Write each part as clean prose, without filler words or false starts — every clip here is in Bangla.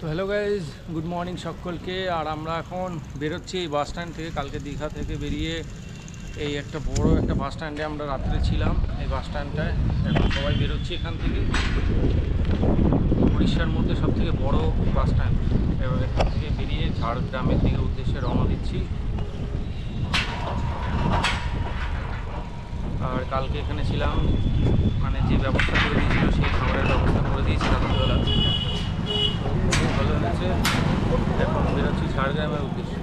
তো হ্যালো গাইজ, গুড মর্নিং সকলকে। আর আমরা এখন বেরোচ্ছি এই বাস স্ট্যান্ড থেকে। কালকে দীঘা থেকে বেরিয়ে এই একটা বড় একটা বাস স্ট্যান্ডে আমরা রাত্রে ছিলাম। এই বাস স্ট্যান্ডটায় এখন সবাই বেরোচ্ছি এখান থেকে। উড়িষ্যার মধ্যে সবথেকে বড় বাস স্ট্যান্ড। এবার এখান থেকে বেরিয়ে ঝাড়গ্রামের দিকে উদ্দেশ্যে রওনা দিচ্ছি। আর কালকে এখানে ছিলাম, মানে যে ব্যবস্থা করে দিয়েছিল সেই খাবারের ব্যবস্থা করে দিয়েছি রাত্রিবেলা, খুব ভালো হয়েছে। এখন বেরোচ্ছি ঝাড়গ্রামের উদ্দেশ্যে।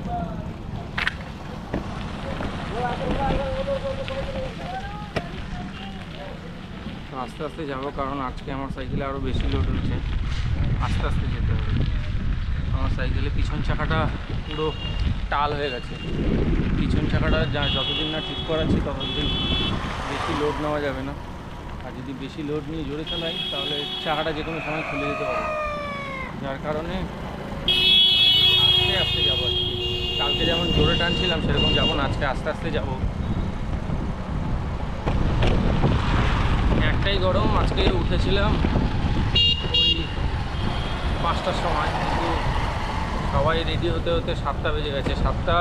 আস্তে আস্তে যাবো, কারণ আজকে আমার সাইকেলে আরও বেশি লোড হয়েছে। আস্তে আস্তে যেতে হবে। আমার সাইকেলে পিছন চাকাটা পুরো টাল হয়ে গেছে। পিছন চাকাটা যতদিন না ঠিক করাচ্ছি ততদিন বেশি লোড নেওয়া যাবে না। আর যদি বেশি লোড নিয়ে জোরে চালাই তাহলে চাকাটা যে কোনো সময় খুলে যেতে পারে। যার কারণে আস্তে আস্তে যাবো। কালকে যেমন জোরে টানছিলাম সেরকম যাবো না, আজকে আস্তে আস্তে যাবো। একটাই গরম, আজকে উঠেছিলাম ওই 5টার সময়, কিন্তু সবাই রেডি হতে হতে 7টা বেজে গেছে। 7টা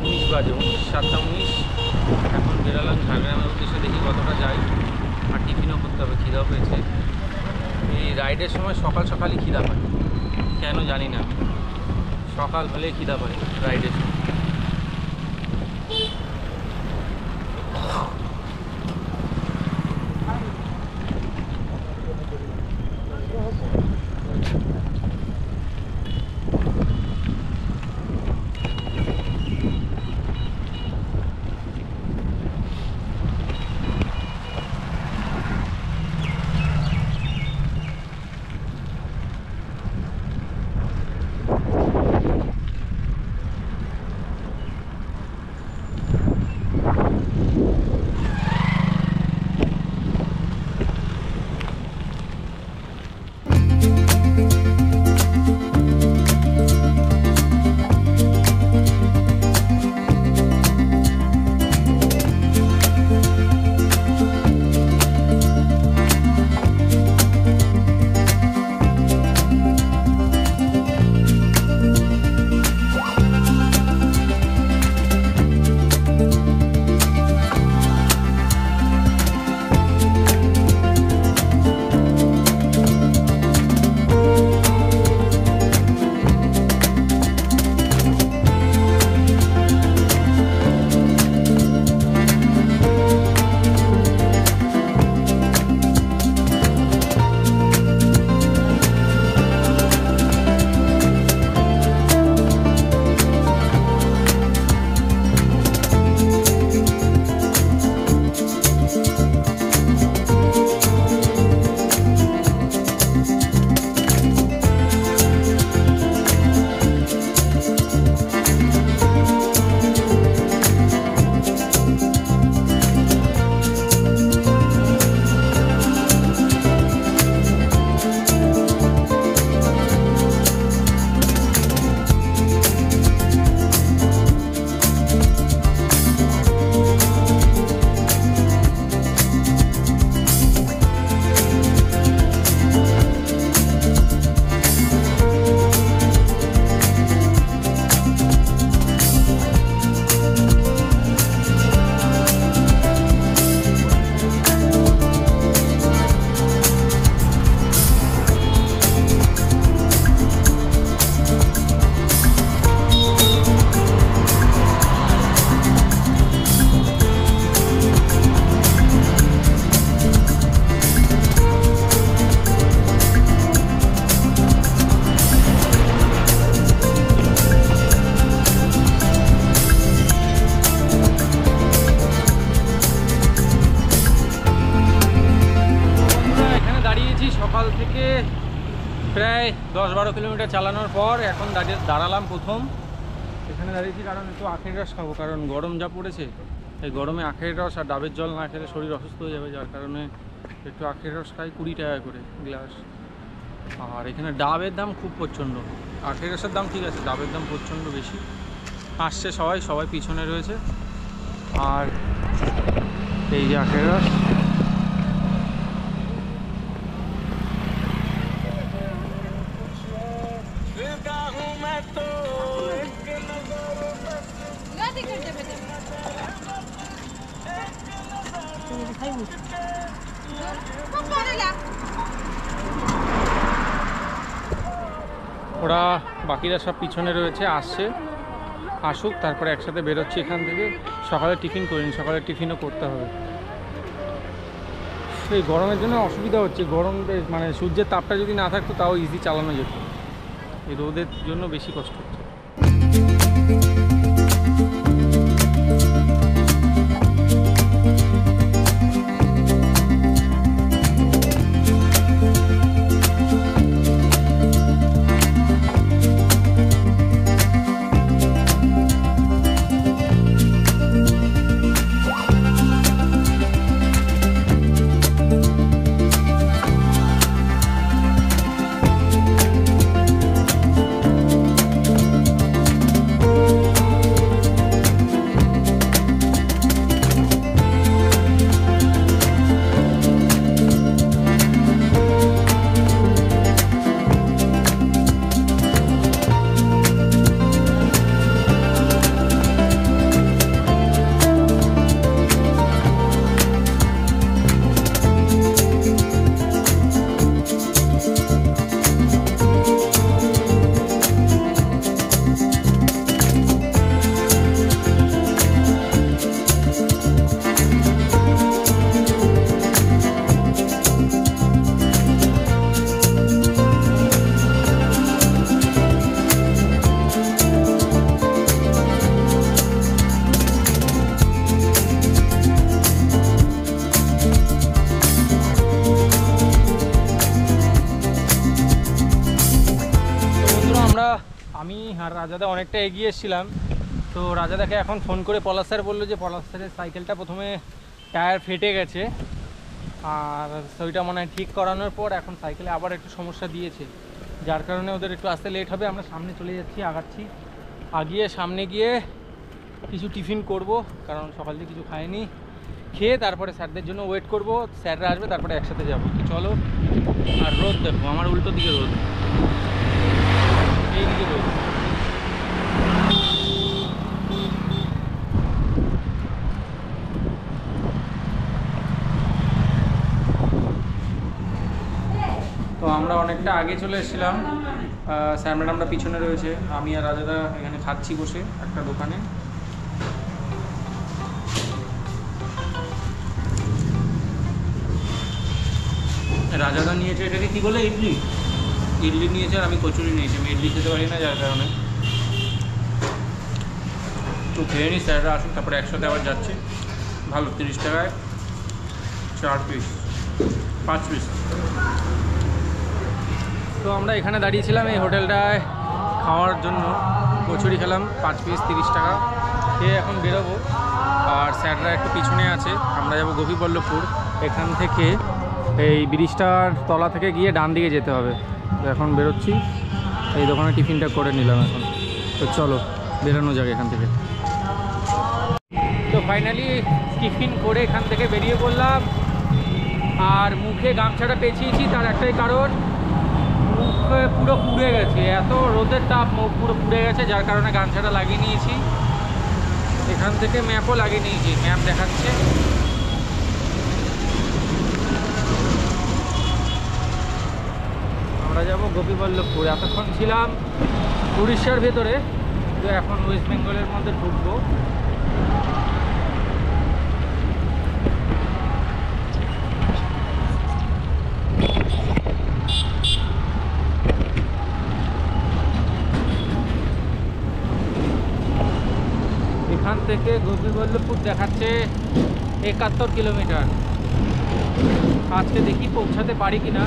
19 বাজে, 7টা 19। এখন বেরালাম ঝাড়গ্রামের উদ্দেশ্যে, দেখি কতটা যাই। আর টিফিনও করতে হবে, খিদাও পেয়েছে। এই রাইডের সময় সকাল সকালই খিদা পায়, কেন জানি না। সকাল হলেই খিদা পায় রাইডের সময়। সকাল থেকে প্রায় 10-12 কিলোমিটার চালানোর পর এখন দাঁড়ালাম প্রথম। এখানে দাঁড়িয়েছি কারণ একটু আখের রস খাবো, কারণ গরম যা পড়েছে। এই গরমে আখের রস আর ডাবের জল না খেলে শরীর অসুস্থ হয়ে যাবে। যার কারণে একটু আখের রস খাই, 20 টাকা করে গ্লাস। আর এখানে ডাবের দাম খুব প্রচণ্ড। আখের রসের দাম ঠিক আছে, ডাবের দাম প্রচণ্ড বেশি। আসছে সবাই পিছনে রয়েছে। আর এই যে আখের রস, ওরা বাকিরা সব পিছনে রয়েছে, আসছে, আসুক তারপরে একসাথে বেরোচ্ছি এখান থেকে। সকালে টিফিন করিনি, সকালে টিফিনও করতে হবে। এই গরমের জন্য অসুবিধা হচ্ছে, গরম মানে সূর্যের তাপটা যদি না থাকতো তাও ইজি চালানো যেত, এই রোদের জন্য বেশি কষ্ট হচ্ছে। আমি আর রাজাদা অনেকটা এগিয়ে এসেছিলাম, তো রাজাদাকে এখন ফোন করে পলাশ স্যার বললো যে পলাশ স্যারের সাইকেলটা প্রথমে টায়ার ফেটে গেছে, আর ওইটা মনে হয় ঠিক করানোর পর এখন সাইকেলে আবার একটু সমস্যা দিয়েছে, যার কারণে ওদের একটু আসতে লেট হবে। আমরা সামনে চলে যাচ্ছি, আগাচ্ছি, আগিয়ে সামনে গিয়ে কিছু টিফিন করব, কারণ সকাল থেকে কিছু খাইনি, খেয়ে তারপরে স্যারদের জন্য ওয়েট করব, স্যাররা আসবে তারপরে একসাথে যাবো। চলো। আর রোদ দেখো, আমার উল্টো দিকে রোদ, এইদিকে রোদ। তো আমরা অনেকটা আগে চলে এসেছিলাম, স্যার ম্যাডামরা পিছনে রয়েছে, আমি আর রাজাদা এখানে খাচ্ছি বসে একটা দোকানে। রাজাদা নিয়েছে এটাকে কী বলে, ইডলি, ইডলি নিয়েছে, আর আমি কচুরি নিয়েছি। আমি ইডলি খেতে পারি না, যার কারণে তো খেয়ে নিই, স্যাররা আসুন তারপরে একসাথে আবার যাচ্ছি। ভালো, 30 টাকায় 4 পিস, 5 পিস। তো আমরা এখানে দাঁড়িয়েছিলাম এই হোটেলটায় খাওয়ার জন্য, কচুরি খেলাম 5 পিস 30 টাকা, খেয়ে এখন বেরোবো। আর স্যাররা একটু পিছনে আছে, আমরা যাবো গোপীবল্লভপুর। এখান থেকে এই ব্রিজটার তলা থেকে গিয়ে ডান দিকে যেতে হবে। তো এখন বেরোচ্ছি, এই দোকানে টিফিনটা করে নিলাম এখন। তো চলো বেরোনো যাক এখান থেকে। তো ফাইনালি টিফিন করে এখান থেকে বেরিয়ে পড়লাম, আর মুখে গামছাটা পেঁচিয়েছি, তার একটাই কারণ, মুখ পুরো পুড়ে গেছে, এত রোদের তাপ মুখ পুরো পুড়ে গেছে, যার কারণে গামছাটা লাগিয়ে নিয়েছি। এখান থেকে ম্যাপও লাগিয়ে নিয়েছি, ম্যাপ দেখাচ্ছে। আমরা যাবো গোপীবল্লভপুর। এতক্ষণ ছিলাম উড়িষ্যার ভেতরে, তো এখন ওয়েস্ট বেঙ্গলের মধ্যে ঢুকবো। এখান থেকে গোপীবল্লভপুর দেখাচ্ছে 71 কিলোমিটার। আজকে দেখি পৌঁছাতে পারি কিনা।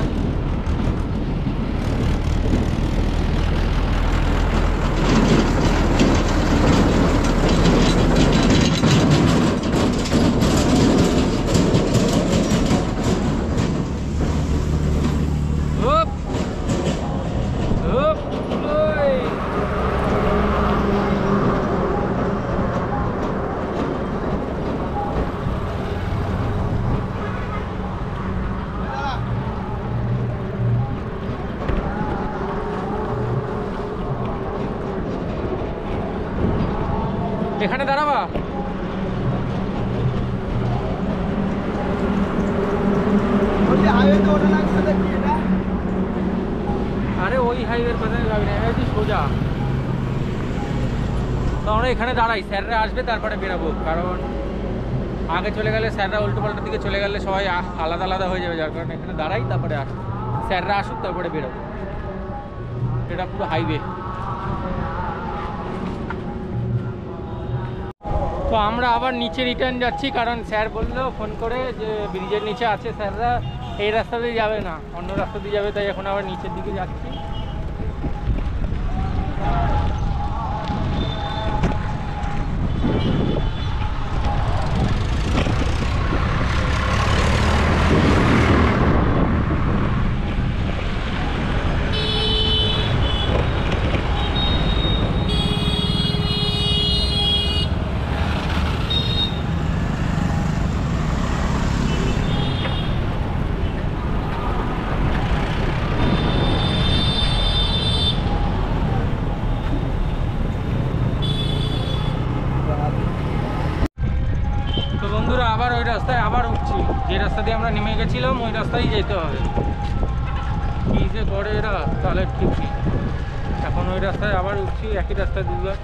এখানে দাঁড়াবা? আরে ওই হাইওয়ের পেছনে যাবি না, এটা সোজা। তো আমরা এখানে দাঁড়াই, স্যাররা আসবে তারপরে বেরাবো, কারণ আগে চলে গেলে স্যাররা উল্টো পাল্টার দিকে চলে গেলে সবাই আলাদা আলাদা হয়ে যাবে, যার কারণে এখানে দাঁড়াই, তারপরে স্যাররা আসুক তারপরে বেরোবো। এটা পুরো হাইওয়ে। তো আমরা আবার নিচে রিটার্ন যাচ্ছি, কারণ স্যার বললো ফোন করে যে ব্রিজের নিচে আছে স্যাররা, এই রাস্তা দিয়ে যাবে না, অন্য রাস্তা দিয়ে যাবে, তাই এখন আবার নিচের দিকে যাচ্ছি। আবার ওই রাস্তায় আবার উঠছি, যে রাস্তা দিয়ে আমরা নেমে গেছিলাম ওই রাস্তায় যেতে হবে। কি যে করে এরা তাহলে ঠিক নেই। এখন ওই রাস্তায় আবার উঠছি, একই রাস্তায় দুবার।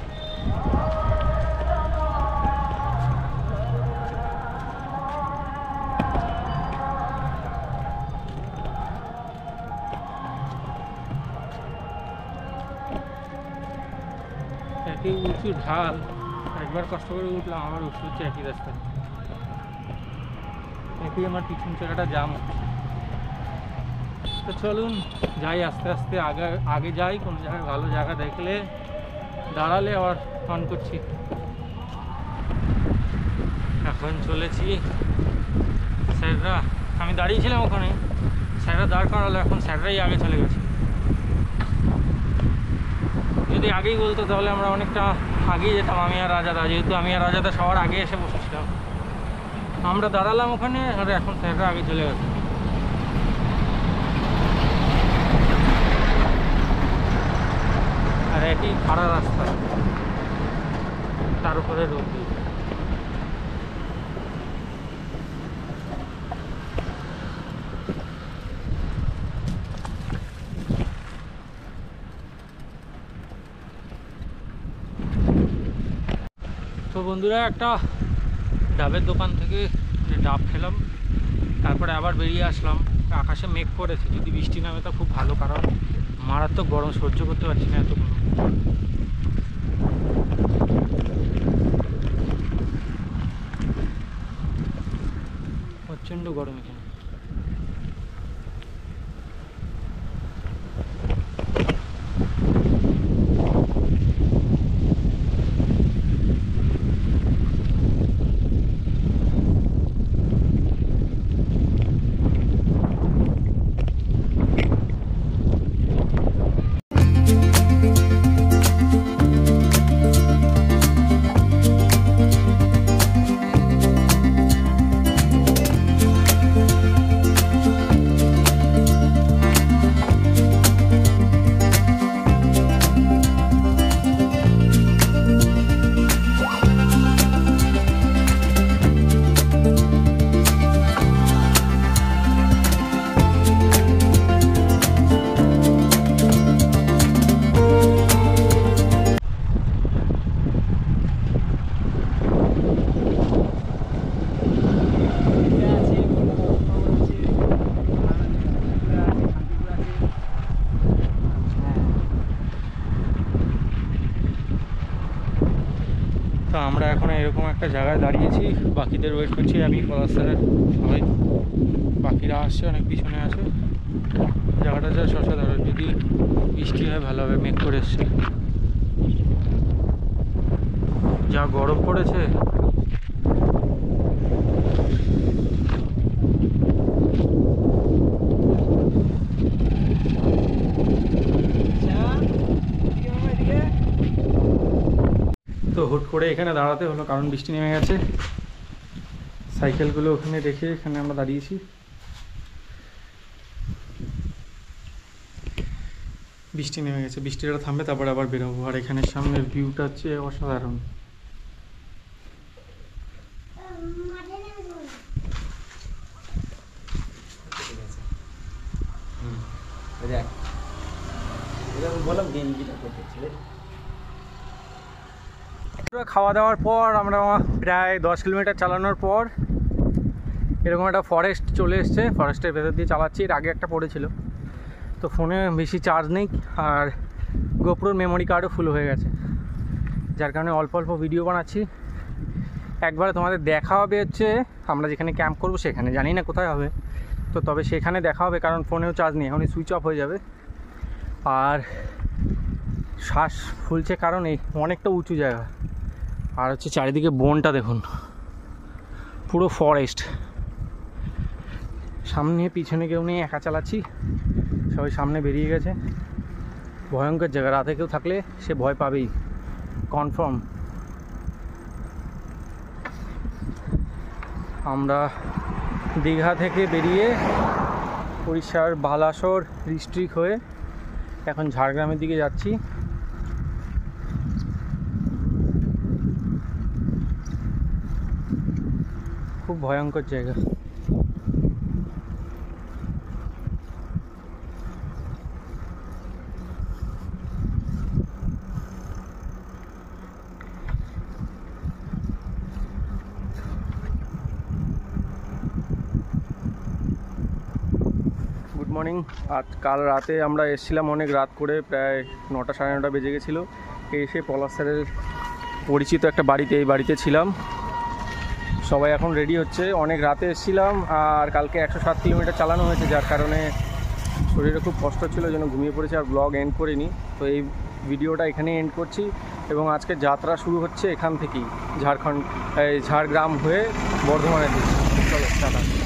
একই উঁচু ঢাল, একবার কষ্ট করে উঠলাম, আবার উঠছি একই রাস্তায়। একই আমার পিছন চাকাটা জাম হচ্ছে। তো চলুন যাই আস্তে আস্তে, আগে যাই, কোনো জায়গায় ভালো জায়গা দেখলে দাঁড়ালে আবার অন করছি। এখন চলেছি, স্যাররা, আমি দাঁড়িয়েছিলাম ওখানে, স্যাররা দাঁড় করালো, এখন স্যাররাই আগে চলে গেছে। যদি আগেই বলতো তাহলে আমরা অনেকটা আগেই যেতাম, আমি আর রাজাদা, যেহেতু আমি আর রাজাদা সবার আগে এসে বসেছিলাম। আমরা দাঁড়ালাম ওখানে, আর এখন স্যাররা আগে চলে গেছে। আর একই খাড়া রাস্তা, তার উপরে রোদ দিয়ে। তো বন্ধুরা, একটা ডাবের দোকান থেকে ডাব খেলাম, তারপরে আবার বেরিয়ে আসলাম। আকাশে মেঘ করেছে, যদি বৃষ্টি নামে তো খুব ভালো, কারণ মারাত্মক গরম, সহ্য করতে পারছি না এত গরম। প্রচণ্ড গরম এখানে। তো আমরা এখন এরকম একটা জায়গায় দাঁড়িয়েছি, বাকিদের ওয়েট করছি, আমি পলাশ স্যারের সবাই, বাকিরা আসছে, অনেক পিছনে আছে। জায়গাটা যা অসাধারণ, যদি বৃষ্টি হয় ভালো হবে, মেঘ করে এসছে, যা গরম পড়েছে। তো হুট করে এখানে দাঁড়াতে হলো, কারণ বৃষ্টি নেমে গেছে। সাইকেলগুলো ওখানে রেখে এখানে আমরা দাঁড়িয়েছি। বৃষ্টি নেমে গেছে, বৃষ্টিটা থামবে তারপরে আবার বেরোবো। আর এখানের সামনের ভিউটা হচ্ছে অসাধারণ। বললাম গেঞ্জিটা করতেছিলে। খাওয়া দাওয়ার পর আমরা প্রায় 10 কিলোমিটার চালানোর পর এরকম একটা ফরেস্ট চলে এসছে, ফরেস্টের ভেতর দিয়ে চালাচ্ছি। এর আগে একটা পড়েছিল, তো ফোনে বেশি চার্জ নেই আর গোপ্রোর মেমোরি কার্ডও ফুল হয়ে গেছে, যার কারণে অল্প অল্প ভিডিও বানাচ্ছি। একবারে তোমাদের দেখা হবে হচ্ছে আমরা যেখানে ক্যাম্প করবো সেখানে, জানি না কোথায় হবে, তো তবে সেখানে দেখা হবে, কারণ ফোনেও চার্জ নেই, এখনই সুইচ অফ হয়ে যাবে। আর শ্বাস ফুলছে কারণ এই অনেকটা উঁচু জায়গা, আর হচ্ছে চারিদিকে বনটা দেখুন, পুরো ফরেস্ট, সামনে পিছনে কেউ নেই, একা চালাচ্ছি, সবাই সামনে বেরিয়ে গেছে। ভয়ঙ্কর জায়গা, রাতে কেউ থাকলে সে ভয় পাবেই কনফার্ম। আমরা দীঘা থেকে বেরিয়ে উড়িষ্যার বালাসোর ডিস্ট্রিক্ট হয়ে এখন ঝাড়গ্রামের দিকে যাচ্ছি। খুব ভয়ঙ্কর জায়গা। Good morning. আজ কাল রাতে আমরা এসেছিলাম অনেক রাত করে, প্রায় 9টা সাড়ে 9টা বেজে গেছিলো। এসে পলাশ স্যারের পরিচিত একটা বাড়িতে, এই বাড়িতে ছিলাম। সবাই এখন রেডি হচ্ছে। অনেক রাতে এসেছিলাম আর কালকে 107 কিলোমিটার চালানো হয়েছে, যার কারণে শরীরে খুব কষ্ট ছিল, যেন ঘুমিয়ে পড়েছি আর ব্লগ এন্ড করিনি। তো এই ভিডিওটা এখানে এন্ড করছি এবং আজকে যাত্রা শুরু হচ্ছে এখান থেকেই, ঝাড়গ্রাম হয়ে বর্ধমানের দিকে। চলো টাটা।